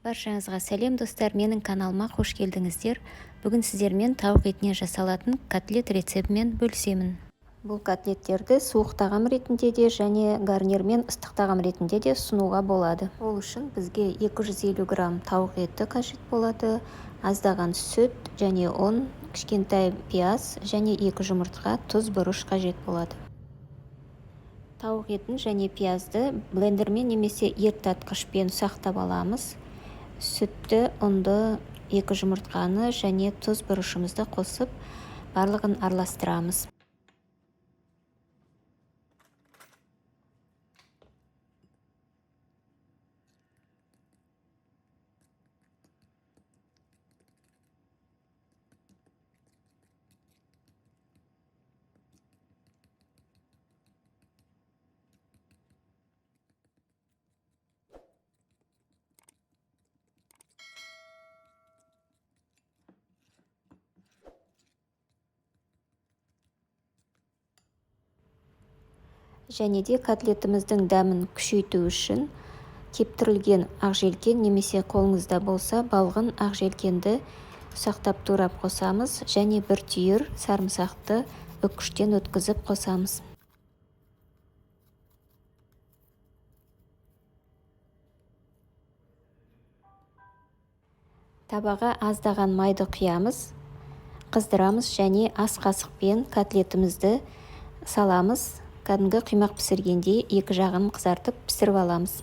Баршаңызға сәлем достар, менің каналыма қош келдіңіздер. Бүгін сіздермен тауық етінен жасалатын котлет рецептімен бөлісемін. Бұл котлеттерді суық тағам ретінде де және гарнирмен ыстық тағам ретінде де ұсынуға болады. Ол үшін бізге 250 грамм тауық еті қажет болады, аздаған сүт және ұн, кішкентай пияз және 2 жұмыртқа, тұз, бұрыш қажет болады. Тауық етін және пиязды блендермен немесе ерітатқышпен ұсақтап аламыз. Сүтті, ұнды, 2 жұмыртқаны және тұз бұрышымызды қосып, барлығын араластырамыз. Және де котлетіміздің дәмін күшейту үшін кептірілген ақжелкен немесе қолыңызда болса балғын ақжелкенді ұсақтап турап қосамыз және 1 түйір сарымсақты үккіштен өткізіп қосамыз. Табаға аздаған майды құямыз, қыздырамыз және ас қасықпен котлетімізді саламыз. Кәдімгі қимақ пісіргендей 2 жағын қызартып пісіріп аламыз.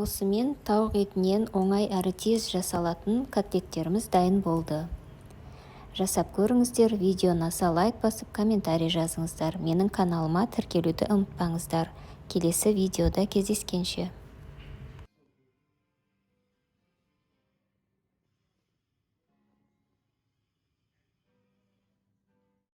Осымен тауық етінен оңай әрі тез жасалатын котлеттеріміз дайын болды. Жасап көріңіздер, видеоны аса лайк басып, комментарий жазыңыздар. Менің каналыма тіркелуді ұмытпаңыздар. Келесі видеода кездескенше.